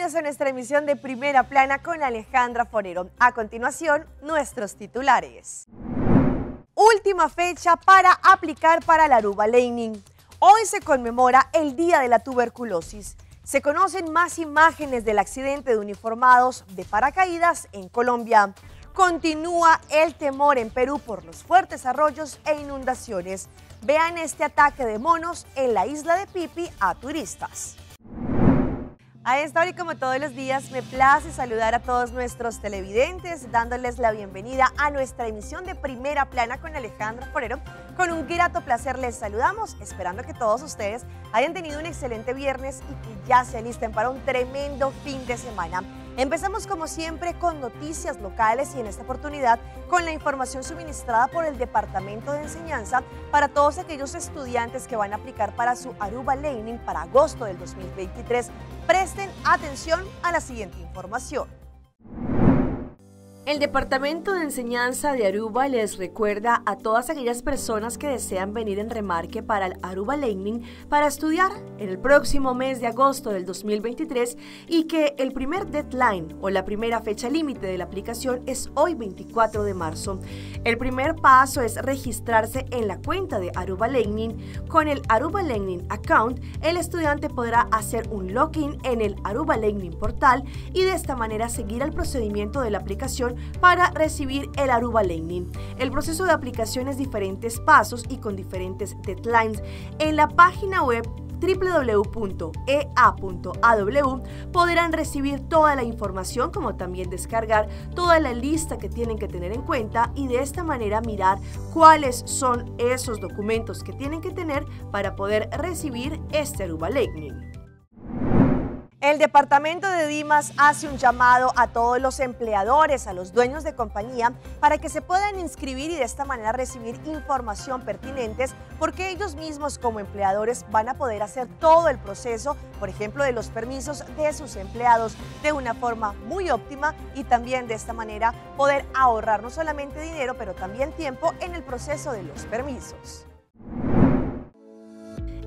Bienvenidos a nuestra emisión de Primera Plana con Alejandra Forero. A continuación, nuestros titulares. Última fecha para aplicar para la Aruba Laning. Hoy se conmemora el Día de la Tuberculosis. Se conocen más imágenes del accidente de uniformados de paracaídas en Colombia. Continúa el temor en Perú por los fuertes arroyos e inundaciones. Vean este ataque de monos en la isla de Pipi a turistas. A esta hora y como todos los días, me place saludar a todos nuestros televidentes, dándoles la bienvenida a nuestra emisión de Primera Plana con Alejandra Forero. Con un grato placer les saludamos, esperando que todos ustedes hayan tenido un excelente viernes y que ya se alisten para un tremendo fin de semana. Empezamos como siempre con noticias locales y en esta oportunidad con la información suministrada por el Departamento de Enseñanza para todos aquellos estudiantes que van a aplicar para su Aruba Laning para agosto del 2023. Presten atención a la siguiente información. El Departamento de Enseñanza de Aruba les recuerda a todas aquellas personas que desean venir en remarque para el Aruba Laning para estudiar en el próximo mes de agosto del 2023 y que el primer deadline o la primera fecha límite de la aplicación es hoy 24 de marzo. El primer paso es registrarse en la cuenta de Aruba Laning. Con el Aruba Laning Account, el estudiante podrá hacer un login en el Aruba Laning portal y de esta manera seguir el procedimiento de la aplicación para recibir el Aruba Laning. El proceso de aplicación es diferentes pasos y con diferentes deadlines. En la página web www.ea.aw podrán recibir toda la información, como también descargar toda la lista que tienen que tener en cuenta y de esta manera mirar cuáles son esos documentos que tienen que tener para poder recibir este Aruba Laning. El Departamento de Dimas hace un llamado a todos los empleadores, a los dueños de compañía, para que se puedan inscribir y de esta manera recibir información pertinentes, porque ellos mismos como empleadores van a poder hacer todo el proceso, por ejemplo, de los permisos de sus empleados de una forma muy óptima y también de esta manera poder ahorrar no solamente dinero, pero también tiempo en el proceso de los permisos.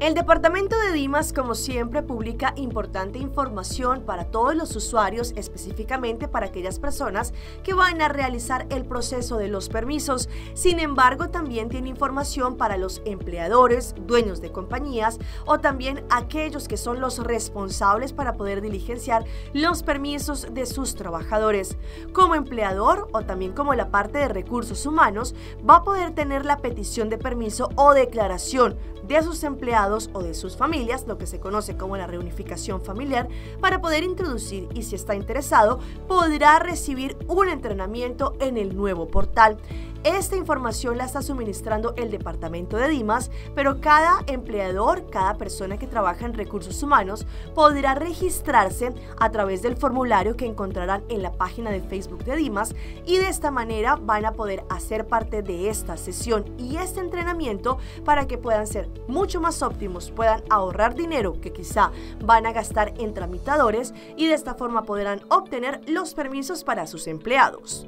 El Departamento de Dimas, como siempre, publica importante información para todos los usuarios, específicamente para aquellas personas que van a realizar el proceso de los permisos. Sin embargo, también tiene información para los empleadores, dueños de compañías o también aquellos que son los responsables para poder diligenciar los permisos de sus trabajadores. Como empleador o también como la parte de recursos humanos, va a poder tener la petición de permiso o declaración de sus empleados o de sus familias, lo que se conoce como la reunificación familiar, para poder introducir y si está interesado, podrá recibir un entrenamiento en el nuevo portal. Esta información la está suministrando el Departamento de Dimas, pero cada empleador, cada persona que trabaja en recursos humanos podrá registrarse a través del formulario que encontrarán en la página de Facebook de Dimas y de esta manera van a poder hacer parte de esta sesión y este entrenamiento para que puedan ser mucho más óptimos, puedan ahorrar dinero que quizá van a gastar en tramitadores y de esta forma podrán obtener los permisos para sus empleados.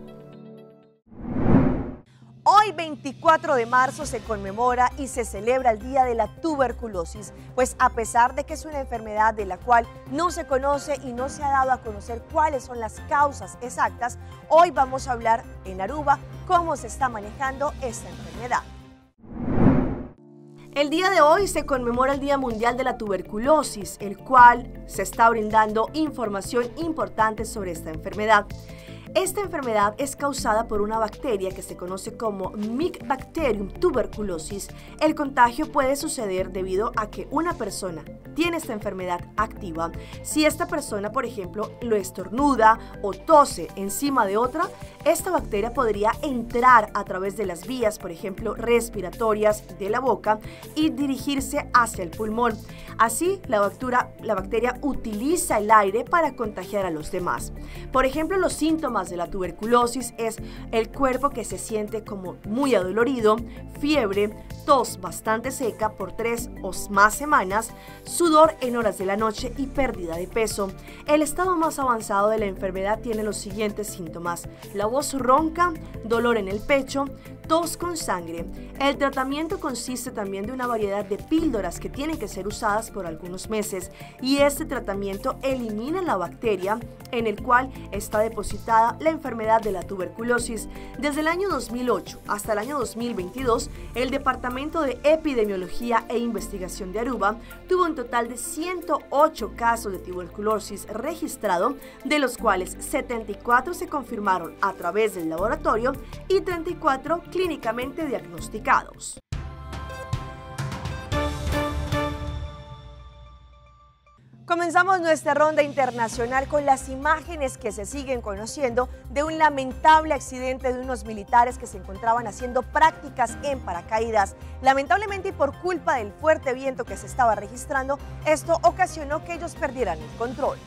Hoy 24 de marzo se conmemora y se celebra el Día de la Tuberculosis, pues a pesar de que es una enfermedad de la cual no se conoce y no se ha dado a conocer cuáles son las causas exactas, hoy vamos a hablar en Aruba cómo se está manejando esta enfermedad. El día de hoy se conmemora el Día Mundial de la Tuberculosis, el cual se está brindando información importante sobre esta enfermedad. Esta enfermedad es causada por una bacteria que se conoce como Mycobacterium tuberculosis. El contagio puede suceder debido a que una persona tiene esta enfermedad activa. Si esta persona, por ejemplo, lo estornuda o tose encima de otra, esta bacteria podría entrar a través de las vías, por ejemplo, respiratorias de la boca y dirigirse hacia el pulmón. Así, la bacteria utiliza el aire para contagiar a los demás. Por ejemplo, los síntomas de la tuberculosis es el cuerpo que se siente como muy adolorido, fiebre, tos bastante seca por 3 o más semanas, sudor en horas de la noche y pérdida de peso. El estado más avanzado de la enfermedad tiene los siguientes síntomas: la voz ronca, dolor en el pecho, tos con sangre. El tratamiento consiste también de una variedad de píldoras que tienen que ser usadas por algunos meses y este tratamiento elimina la bacteria en el cual está depositada la enfermedad de la tuberculosis. Desde el año 2008 hasta el año 2022, el Departamento de Epidemiología e Investigación de Aruba tuvo un total de 108 casos de tuberculosis registrado, de los cuales 74 se confirmaron a través del laboratorio y 34 clínicamente diagnosticados. Comenzamos nuestra ronda internacional con las imágenes que se siguen conociendo de un lamentable accidente de unos militares que se encontraban haciendo prácticas en paracaídas. Lamentablemente y por culpa del fuerte viento que se estaba registrando, esto ocasionó que ellos perdieran el control.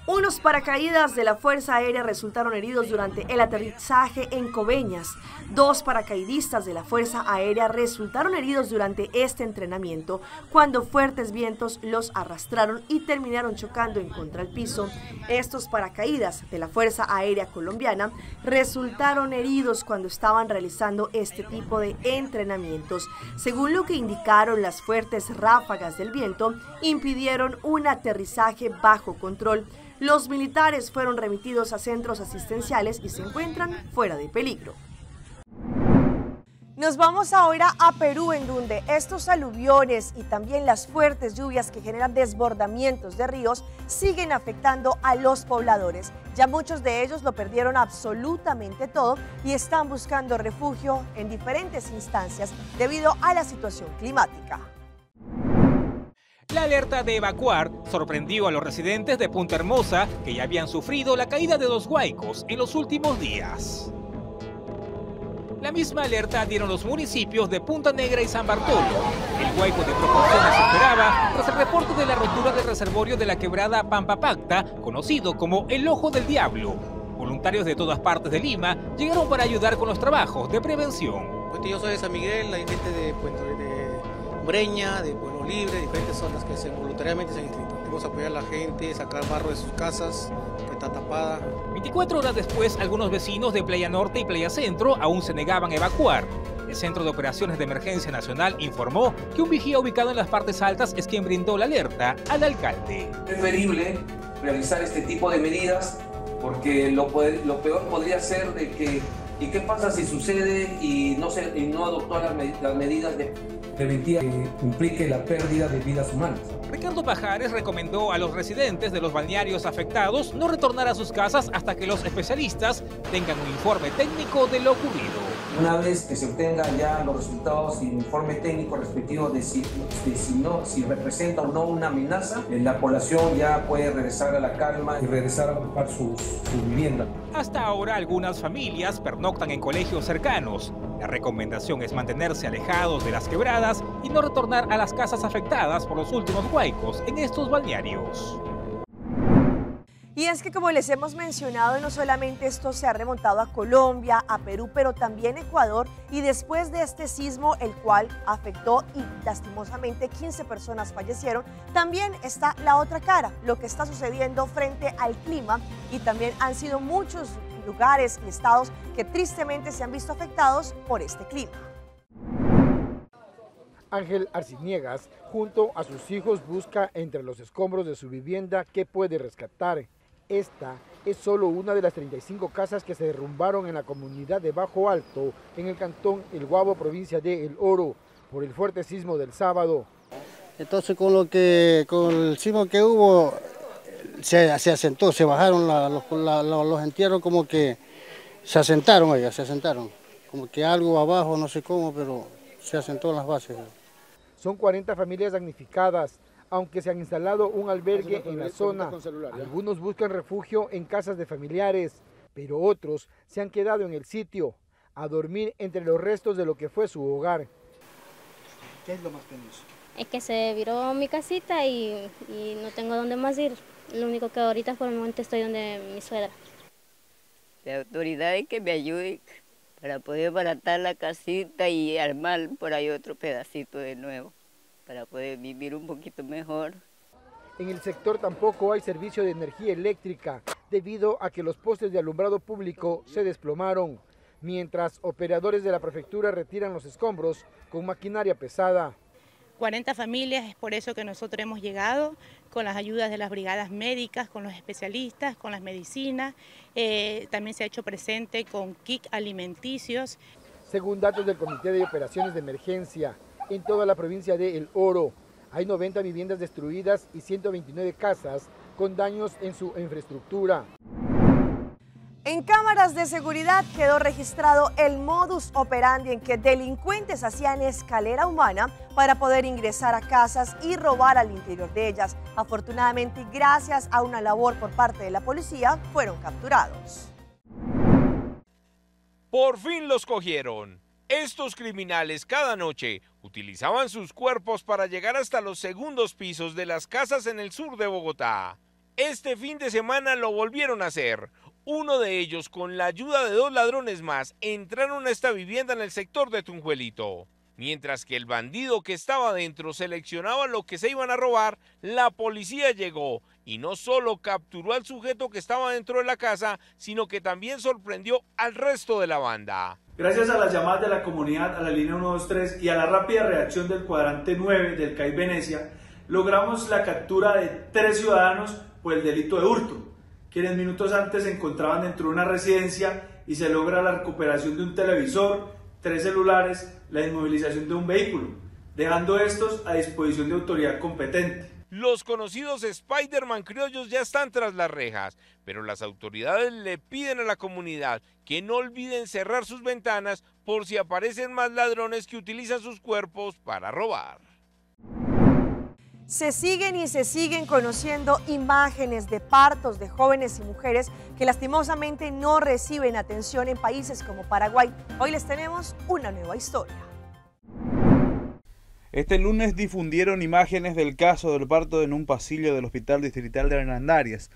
Unos paracaídas de la Fuerza Aérea resultaron heridos durante el aterrizaje en Coveñas. 2 paracaidistas de la Fuerza Aérea resultaron heridos durante este entrenamiento cuando fuertes vientos los arrastraron y terminaron chocando en contra el piso. Estos paracaídas de la Fuerza Aérea Colombiana resultaron heridos cuando estaban realizando este tipo de entrenamientos. Según lo que indicaron, las fuertes ráfagas del viento impidieron un aterrizaje bajo control. Los militares fueron remitidos a centros asistenciales y se encuentran fuera de peligro. Nos vamos ahora a Perú, en donde estos aluviones y también las fuertes lluvias que generan desbordamientos de ríos siguen afectando a los pobladores. Ya muchos de ellos lo perdieron absolutamente todo y están buscando refugio en diferentes instancias debido a la situación climática. La alerta de evacuar sorprendió a los residentes de Punta Hermosa, que ya habían sufrido la caída de 2 huaicos en los últimos días. La misma alerta dieron los municipios de Punta Negra y San Bartolo. El huaico de proporciones se esperaba tras el reporte de la rotura del reservorio de la quebrada Pampapacta, conocido como el Ojo del Diablo. Voluntarios de todas partes de Lima llegaron para ayudar con los trabajos de prevención. Yo soy de San Miguel, hay gente de Breña, de Pueblo Libre, diferentes zonas que voluntariamente se han inscrito. Queremos apoyar a la gente, sacar barro de sus casas, que está tapada. 24 horas después, algunos vecinos de Playa Norte y Playa Centro aún se negaban a evacuar. El Centro de Operaciones de Emergencia Nacional informó que un vigía ubicado en las partes altas es quien brindó la alerta al alcalde. Es preferible realizar este tipo de medidas porque lo peor podría ser de que ¿y qué pasa si sucede y no adoptó las medidas preventivas que implique la pérdida de vidas humanas? Ricardo Pajares recomendó a los residentes de los balnearios afectados no retornar a sus casas hasta que los especialistas tengan un informe técnico de lo ocurrido. Una vez que se obtengan ya los resultados y el informe técnico respectivo de si representa o no una amenaza, la población ya puede regresar a la calma y regresar a ocupar su vivienda. Hasta ahora algunas familias pernoctan en colegios cercanos. La recomendación es mantenerse alejados de las quebradas y no retornar a las casas afectadas por los últimos huaicos en estos balnearios. Y es que, como les hemos mencionado, no solamente esto se ha remontado a Colombia, a Perú, pero también Ecuador, y después de este sismo, el cual afectó y lastimosamente 15 personas fallecieron, también está la otra cara, lo que está sucediendo frente al clima, y también han sido muchos lugares y estados que tristemente se han visto afectados por este clima. Ángel Arciniegas, junto a sus hijos, busca entre los escombros de su vivienda qué puede rescatar. Esta es solo una de las 35 casas que se derrumbaron en la comunidad de Bajo Alto, en el cantón El Guabo, provincia de El Oro, por el fuerte sismo del sábado. Entonces con el sismo que hubo, se asentó, se bajaron los entierros, como que se asentaron, como que algo abajo, no sé cómo, pero se asentó en las bases. Son 40 familias damnificadas, aunque se han instalado un albergue en la zona. Algunos buscan refugio en casas de familiares, pero otros se han quedado en el sitio, a dormir entre los restos de lo que fue su hogar. ¿Qué es lo más penoso? Es que se viró mi casita y no tengo dónde más ir. Lo único que ahorita por el momento estoy donde mi suegra. La autoridad es que me ayude para poder baratar la casita y armar por ahí otro pedacito de nuevo, para poder vivir un poquito mejor. En el sector tampoco hay servicio de energía eléctrica. debido a que los postes de alumbrado público se desplomaron, mientras operadores de la prefectura retiran los escombros con maquinaria pesada. 40 familias, es por eso que nosotros hemos llegado con las ayudas de las brigadas médicas, con los especialistas, con las medicinas, también se ha hecho presente con kits alimenticios. Según datos del Comité de Operaciones de Emergencia, en toda la provincia de El Oro hay 90 viviendas destruidas y 129 casas con daños en su infraestructura. En cámaras de seguridad quedó registrado el modus operandi en que delincuentes hacían escalera humana para poder ingresar a casas y robar al interior de ellas. Afortunadamente, gracias a una labor por parte de la policía, fueron capturados. Por fin los cogieron. Estos criminales cada noche utilizaban sus cuerpos para llegar hasta los segundos pisos de las casas en el sur de Bogotá. Este fin de semana lo volvieron a hacer. Uno de ellos, con la ayuda de 2 ladrones más, entraron a esta vivienda en el sector de Tunjuelito. Mientras que el bandido que estaba dentro seleccionaba lo que se iban a robar, la policía llegó y no solo capturó al sujeto que estaba dentro de la casa, sino que también sorprendió al resto de la banda. Gracias a las llamadas de la comunidad, a la línea 123 y a la rápida reacción del cuadrante 9 del CAI Venecia, logramos la captura de 3 ciudadanos por el delito de hurto, quienes minutos antes se encontraban dentro de una residencia, y se logra la recuperación de un televisor, 3 celulares, la inmovilización de un vehículo, dejando estos a disposición de autoridad competente. Los conocidos Spider-Man criollos ya están tras las rejas, pero las autoridades le piden a la comunidad que no olviden cerrar sus ventanas por si aparecen más ladrones que utilizan sus cuerpos para robar. Se siguen conociendo imágenes de partos de jóvenes y mujeres que lastimosamente no reciben atención en países como Paraguay. Hoy les tenemos una nueva historia. Este lunes difundieron imágenes del caso del parto en un pasillo del Hospital Distrital de Hernandarias.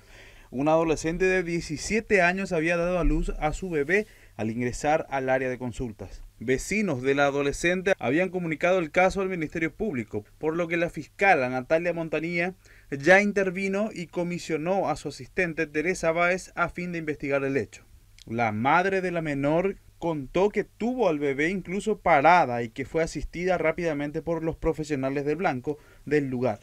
Una adolescente de 17 años había dado a luz a su bebé al ingresar al área de consultas. Vecinos de la adolescente habían comunicado el caso al Ministerio Público, por lo que la fiscal Natalia Montanilla ya intervino y comisionó a su asistente Teresa Báez a fin de investigar el hecho. La madre de la menor contó que tuvo al bebé incluso parada y que fue asistida rápidamente por los profesionales del blanco del lugar.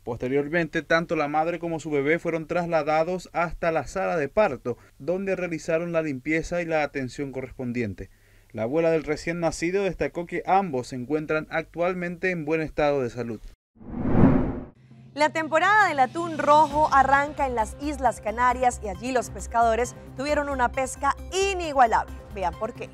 Posteriormente, tanto la madre como su bebé fueron trasladados hasta la sala de parto, donde realizaron la limpieza y la atención correspondiente. La abuela del recién nacido destacó que ambos se encuentran actualmente en buen estado de salud. La temporada del atún rojo arranca en las Islas Canarias y allí los pescadores tuvieron una pesca inigualable. Vean por qué.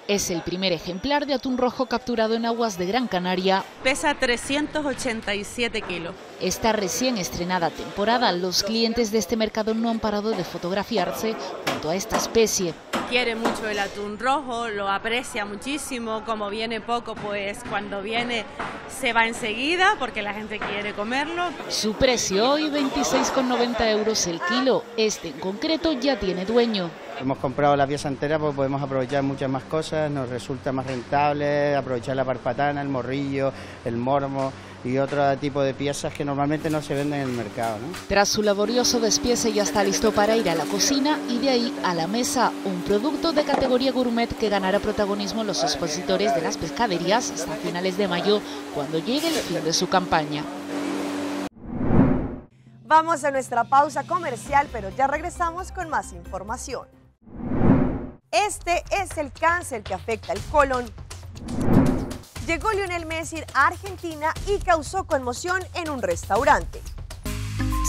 Es el primer ejemplar de atún rojo capturado en aguas de Gran Canaria. Pesa 387 kilos. Esta recién estrenada temporada, los clientes de este mercado no han parado de fotografiarse junto a esta especie. Quiere mucho el atún rojo, lo aprecia muchísimo, como viene poco, pues cuando viene se va enseguida porque la gente quiere comerlo. Su precio hoy 26,90 euros el kilo. Este en concreto ya tiene dueño. Hemos comprado la pieza entera porque podemos aprovechar muchas más cosas, nos resulta más rentable aprovechar la parpatana, el morrillo, el mormo y otro tipo de piezas que normalmente no se venden en el mercado, ¿no? Tras su laborioso despiece ya está listo para ir a la cocina y de ahí a la mesa, un producto de categoría gourmet que ganará protagonismo en los expositores de las pescaderías hasta finales de mayo, cuando llegue el fin de su campaña. Vamos a nuestra pausa comercial, pero ya regresamos con más información. Este es el cáncer que afecta el colon. Llegó Lionel Messi a Argentina y causó conmoción en un restaurante.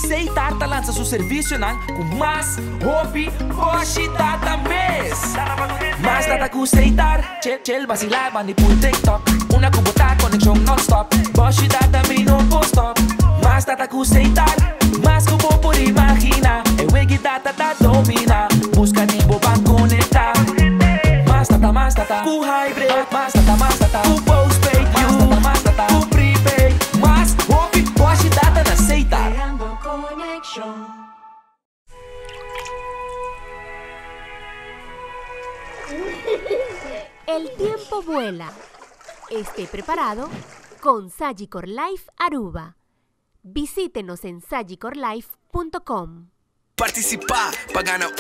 Seitar lança seu serviço com mais hobby, Bosch Data Mês. Mais data com Seitar, chill vacilar, manipul TikTok. Una cubota conexão non-stop, Bosch Data me no post-stop. Mais data com Seitar, mais que vou por imaginar. É Wig Data da domina, busca tipo pra conectar. Mais data, com hybrid, mais data, com postpaid, mais data, com prepaid. Mais hobby, Bosch Data na Seitar. El tiempo vuela. Esté preparado con Sagicor Life Aruba. Visítenos en sagicorlife.com. Participar para ganhar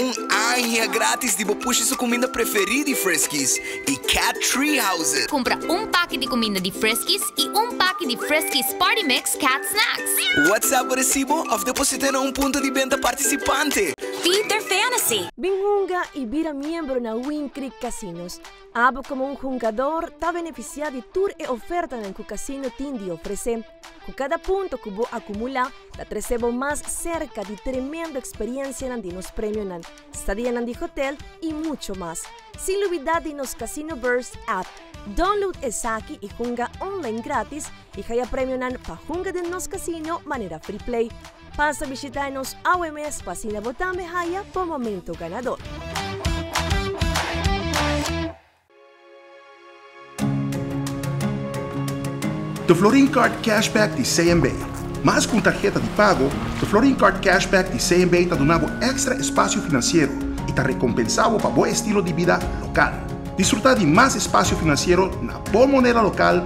aninha grátis de puxa sua comida preferida de Friskies e Cat Treehouse. Compra pack de comida de Friskies e pack de Friskies Party Mix Cat Snacks. WhatsApp o recibo ou deposita na ponto de venda participante. Peter Fantasy. Binjunga y vira miembro na Win Creek Casinos. Abo como un jugador está beneficiado de tour e oferta en el casino Tindi ofrece. Con cada punto que vos acumula, la recebo más cerca de tremenda experiencia en los premios en estadía en el hotel y mucho más. Sin olvidar de nos Casino Burst app. Download Esaki y junga online gratis y haya premio en pa junga de nos casino manera free play. Pasa a visitarnos a OMS Pasina Botame Haya por momento ganador. The Florin Card Cashback de CMB. Mais com tarjeta de pago, the Florin Card Cashback de CMB está dando extra espaço financeiro e está recompensado para bom estilo de vida local. Disfrutar de mais espaço financeiro na boa moneda local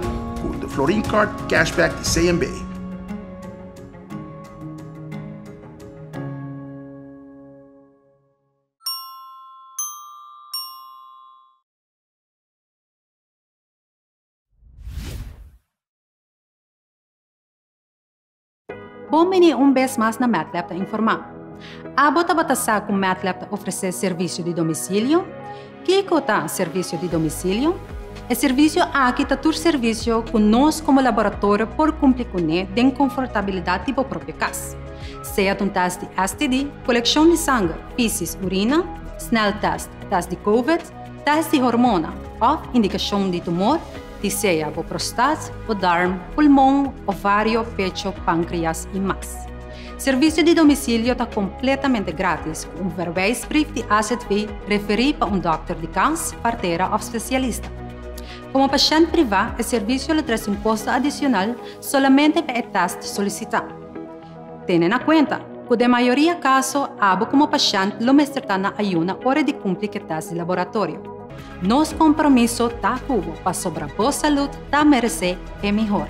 com the Florin Card Cashback de CMB. Bom-vindo vez mais na MATLAB a informar. A bota com MATLAB oferecer serviço de domicílio. Que é serviço de domicílio? É serviço aqui está o serviço que nós como laboratório por cumprir com ele de confortabilidade tipo própria casa. Seja um teste de STD, coleção de sangue, fezes, urina, snel teste de COVID, teste de hormona ou indicação de tumor, seja o prostate, o darm, pulmão, ovário, pecho, pâncreas e mais. Serviço de domicílio está completamente grátis, com verwijsbrief de AZV referir para doctor de câncer, parteira ou especialista. Como paciente privado, o serviço lhe traz imposto adicional somente para o teste solicitado. Tenham em conta que, na maioria dos casos, como paciente, lo mestre na ayuna hora de cumprir o teste de laboratório. Nosso compromisso está cubo para sobre a boa saúde, está merecer é melhor.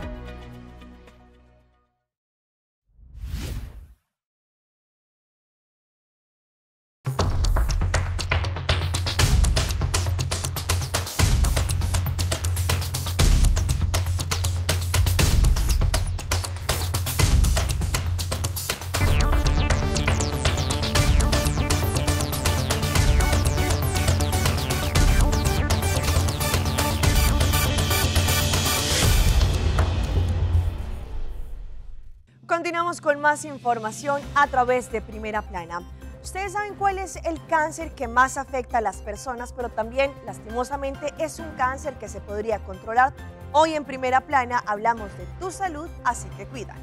Continuamos con más información a través de Primera Plana. Ustedes saben cuál es el cáncer que más afecta a las personas, pero también, lastimosamente, es un cáncer que se podría controlar. Hoy en Primera Plana hablamos de tu salud, así que cuídala.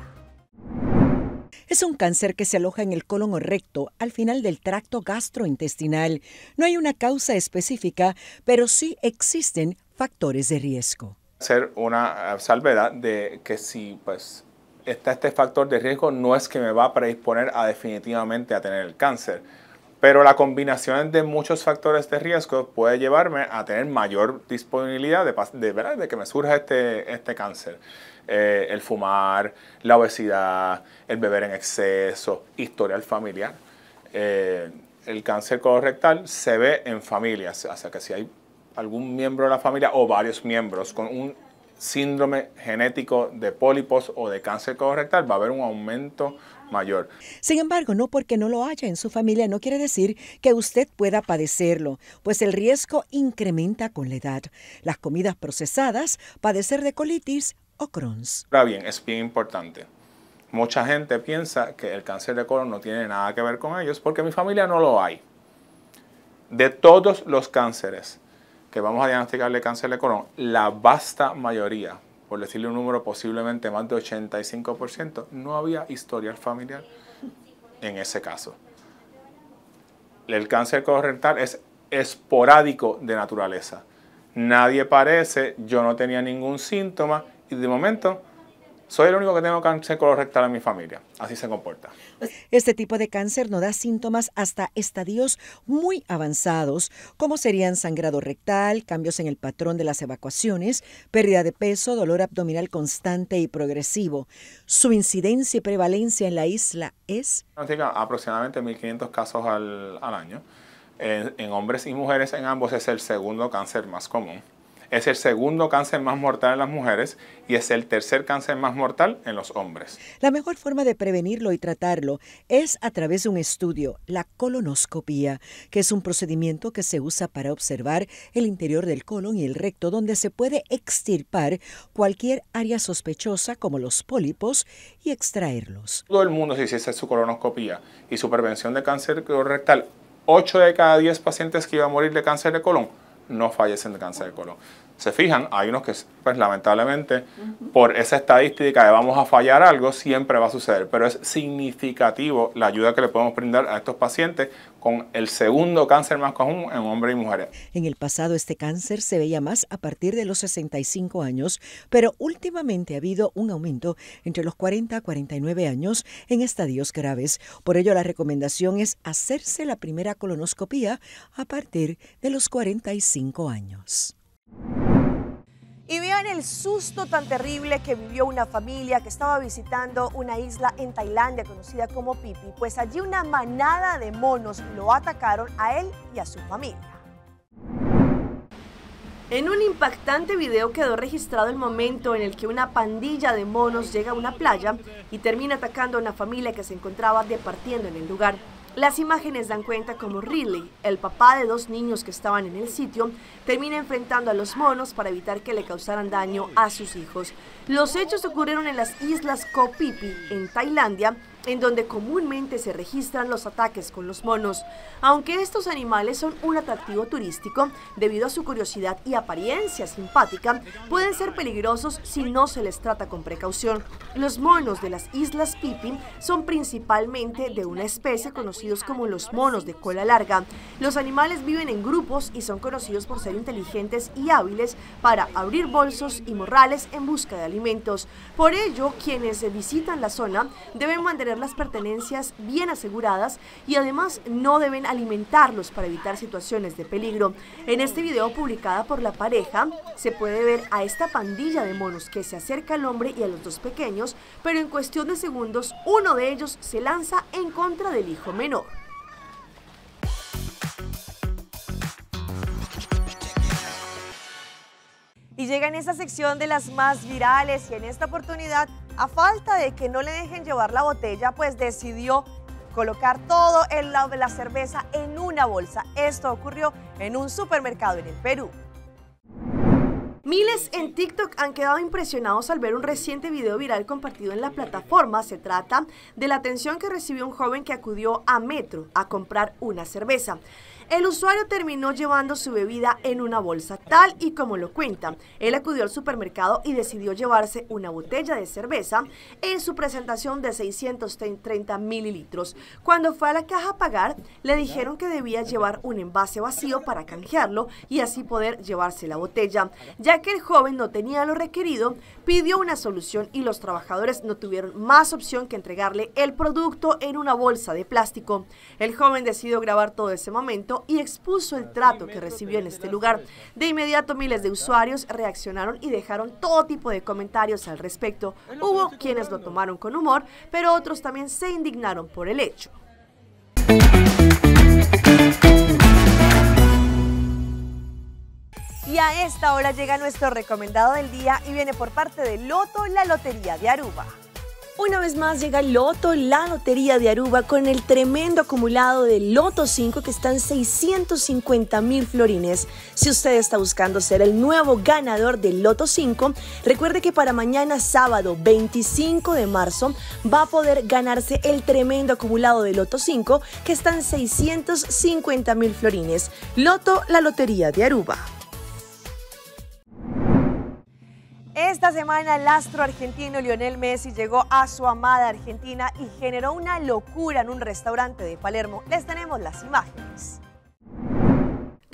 Es un cáncer que se aloja en el colon o recto, al final del tracto gastrointestinal. No hay una causa específica, pero sí existen factores de riesgo. Hacer una salvedad de que si está este factor de riesgo, no es que me va a predisponer a definitivamente a tener el cáncer, pero la combinación de muchos factores de riesgo puede llevarme a tener mayor disponibilidad de que me surja este cáncer. El fumar, la obesidad, el beber en exceso, historial familiar. El cáncer colorectal se ve en familias, o sea que si hay algún miembro de la familia o varios miembros con un síndrome genético de pólipos o de cáncer colorectal, va a haber un aumento mayor. Sin embargo, no porque no lo haya en su familia no quiere decir que usted pueda padecerlo, pues el riesgo incrementa con la edad. Las comidas procesadas, padecer de colitis o Crohn's. Ahora bien, es bien importante. Mucha gente piensa que el cáncer de colon no tiene nada que ver con ellos porque en mi familia no lo hay. De todos los cánceres que vamos a diagnosticarle cáncer de colon, la vasta mayoría, por decirle un número posiblemente más de 85%, no había historial familiar en ese caso. El cáncer colorectal es esporádico de naturaleza. Nadie parece, yo no tenía ningún síntoma y de momento Soy el único que tengo cáncer colorectal en mi familia. Así se comporta. Este tipo de cáncer no da síntomas hasta estadios muy avanzados, como serían sangrado rectal, cambios en el patrón de las evacuaciones, pérdida de peso, dolor abdominal constante y progresivo. Su incidencia y prevalencia en la isla es aproximadamente 1.500 casos al año. En hombres y mujeres, en ambos, es el segundo cáncer más común. Es el segundo cáncer más mortal en las mujeres y es el tercer cáncer más mortal en los hombres. La mejor forma de prevenirlo y tratarlo es a través de un estudio, la colonoscopía, que es un procedimiento que se usa para observar el interior del colon y el recto, donde se puede extirpar cualquier área sospechosa como los pólipos y extraerlos. Todo el mundo, si hiciese su colonoscopía y su prevención de cáncer colorectal, 8 de cada 10 pacientes que iban a morir de cáncer de colon no fallecen de cáncer de colon. Se fijan, hay unos que, pues lamentablemente, por esa estadística de vamos a fallar algo, siempre va a suceder, pero es significativo la ayuda que le podemos brindar a estos pacientes con el segundo cáncer más común en hombres y mujeres. En el pasado este cáncer se veía más a partir de los 65 años, pero últimamente ha habido un aumento entre los 40 a 49 años en estadios graves. Por ello, la recomendación es hacerse la primera colonoscopía a partir de los 45 años. Y vean el susto tan terrible que vivió una familia que estaba visitando una isla en Tailandia conocida como Phi Phi, pues allí una manada de monos lo atacaron a él y a su familia. En un impactante video quedó registrado el momento en el que una pandilla de monos llega a una playa y termina atacando a una familia que se encontraba departiendo en el lugar. Las imágenes dan cuenta como Ridley, el papá de 2 niños que estaban en el sitio, termina enfrentando a los monos para evitar que le causaran daño a sus hijos. Los hechos ocurrieron en las islas Koh Phi Phi, en Tailandia, en donde comúnmente se registran los ataques con los monos. Aunque estos animales son un atractivo turístico, debido a su curiosidad y apariencia simpática, pueden ser peligrosos si no se les trata con precaución. Los monos de las islas Phi Phi son principalmente de una especie conocidos como los monos de cola larga. Los animales viven en grupos y son conocidos por ser inteligentes y hábiles para abrir bolsos y morrales en busca de alimentos. Por ello, quienes visitan la zona deben mantener las pertenencias bien aseguradas y además no deben alimentarlos para evitar situaciones de peligro. En este video publicada por la pareja se puede ver a esta pandilla de monos que se acerca al hombre y a los 2 pequeños, pero en cuestión de segundos uno de ellos se lanza en contra del hijo menor. Y llega en esta sección de las más virales y en esta oportunidad, a falta de que no le dejen llevar la botella, pues decidió colocar todo la cerveza en una bolsa. Esto ocurrió en un supermercado en el Perú. Miles en TikTok han quedado impresionados al ver un reciente video viral compartido en la plataforma. Se trata de la atención que recibió un joven que acudió a Metro a comprar una cerveza. El usuario terminó llevando su bebida en una bolsa, tal y como lo cuenta. Él acudió al supermercado y decidió llevarse una botella de cerveza en su presentación de 630 mililitros. Cuando fue a la caja a pagar, le dijeron que debía llevar un envase vacío para canjearlo y así poder llevarse la botella. Ya que el joven no tenía lo requerido, pidió una solución y los trabajadores no tuvieron más opción que entregarle el producto en una bolsa de plástico. El joven decidió grabar todo ese momento y expuso el trato que recibió en este lugar. De inmediato miles de usuarios reaccionaron y dejaron todo tipo de comentarios al respecto. Hubo quienes lo tomaron con humor, pero otros también se indignaron por el hecho. Y a esta hora llega nuestro recomendado del día y viene por parte de Loto, la Lotería de Aruba. Una vez más llega Loto, la Lotería de Aruba, con el tremendo acumulado de Loto 5 que está en 650.000 florines. Si usted está buscando ser el nuevo ganador del Loto 5, recuerde que para mañana sábado 25 de marzo va a poder ganarse el tremendo acumulado de Loto 5 que está en 650.000 florines. Loto, la Lotería de Aruba. Esta semana el astro argentino Lionel Messi llegó a su amada Argentina y generó una locura en un restaurante de Palermo. Les tenemos las imágenes.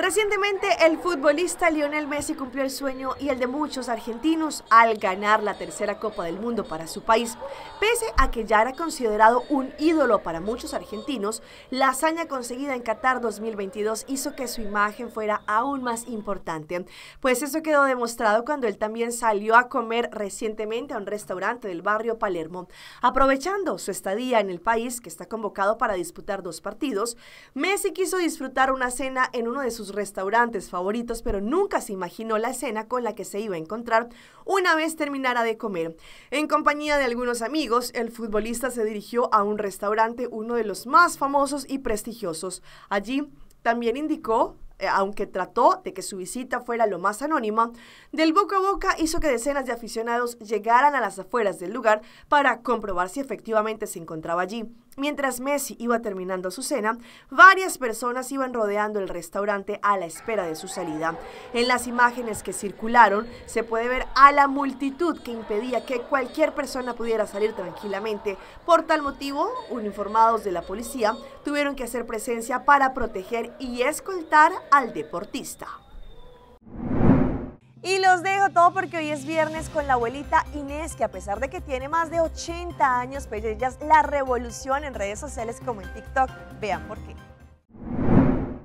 Recientemente, el futbolista Lionel Messi cumplió el sueño y el de muchos argentinos al ganar la tercera Copa del Mundo para su país. Pese a que ya era considerado un ídolo para muchos argentinos, la hazaña conseguida en Qatar 2022 hizo que su imagen fuera aún más importante. Pues eso quedó demostrado cuando él también salió a comer recientemente a un restaurante del barrio Palermo. Aprovechando su estadía en el país, que está convocado para disputar 2 partidos, Messi quiso disfrutar una cena en uno de sus restaurantes favoritos, pero nunca se imaginó la escena con la que se iba a encontrar una vez terminara de comer. En compañía de algunos amigos, el futbolista se dirigió a un restaurante, uno de los más famosos y prestigiosos. Allí también indicó, aunque trató de que su visita fuera lo más anónima, del boca a boca hizo que decenas de aficionados llegaran a las afueras del lugar para comprobar si efectivamente se encontraba allí. Mientras Messi iba terminando su cena, varias personas iban rodeando el restaurante a la espera de su salida. En las imágenes que circularon, se puede ver a la multitud que impedía que cualquier persona pudiera salir tranquilamente. Por tal motivo, uniformados de la policía tuvieron que hacer presencia para proteger y escoltar al deportista. Y los dejo todo porque hoy es viernes con la abuelita Inés, que a pesar de que tiene más de 80 años, pues ella es la revolución en redes sociales como en TikTok. Vean por qué.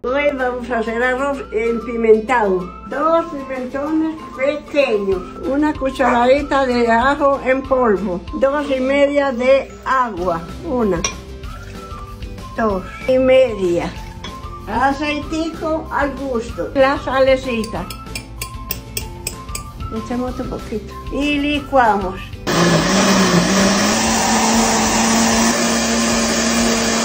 Hoy vamos a hacer arroz empimentado. 2 pimentones pequeños, una cucharadita de ajo en polvo, 2 y media de agua, 1, 2 y media. Aceitico al gusto, la salecita. Echamos un poquito y licuamos.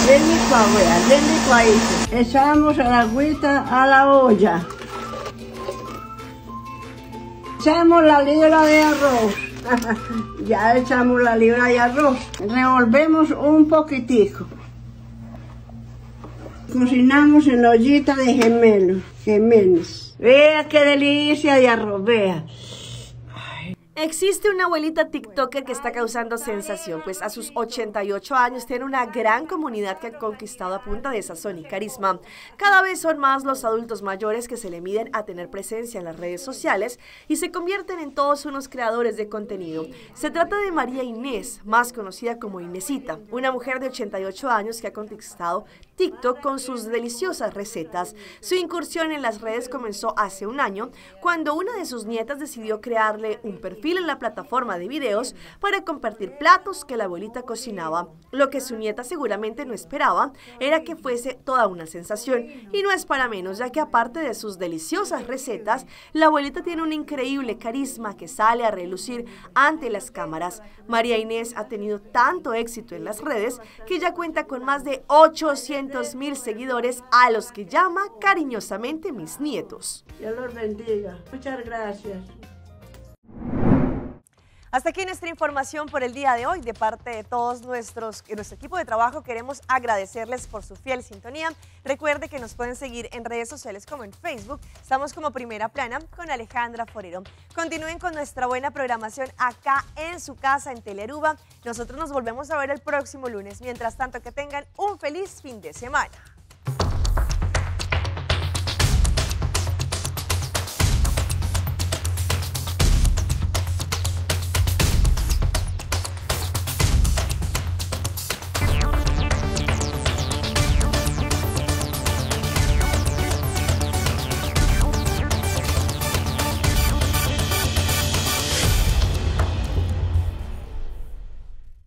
Bien licuado, vean, bien licuadito. Echamos el agüita a la olla. Echamos la libra de arroz. Ya echamos la libra de arroz. Revolvemos un poquitico. Cocinamos en la ollita de gemelos. Vea qué delicia de arroz, vea. Existe una abuelita TikToker que está causando sensación, pues a sus 88 años tiene una gran comunidad que ha conquistado a punta de sazón y carisma. Cada vez son más los adultos mayores que se le miden a tener presencia en las redes sociales y se convierten en todos unos creadores de contenido. Se trata de María Inés, más conocida como Inesita, una mujer de 88 años que ha conquistado TikTok con sus deliciosas recetas. Su incursión en las redes comenzó hace un año, cuando una de sus nietas decidió crearle un perfil en la plataforma de videos para compartir platos que la abuelita cocinaba. Lo que su nieta seguramente no esperaba era que fuese toda una sensación, y no es para menos, ya que aparte de sus deliciosas recetas, la abuelita tiene un increíble carisma que sale a relucir ante las cámaras. María Inés ha tenido tanto éxito en las redes que ya cuenta con más de 800,000 seguidores, a los que llama cariñosamente mis nietos. Dios los bendiga. Muchas gracias. Hasta aquí nuestra información por el día de hoy. De parte de todos nuestro equipo de trabajo, queremos agradecerles por su fiel sintonía. Recuerde que nos pueden seguir en redes sociales como en Facebook. Estamos como Primera Plana con Alejandra Forero. Continúen con nuestra buena programación acá en su casa en Telearuba. Nosotros nos volvemos a ver el próximo lunes. Mientras tanto, que tengan un feliz fin de semana.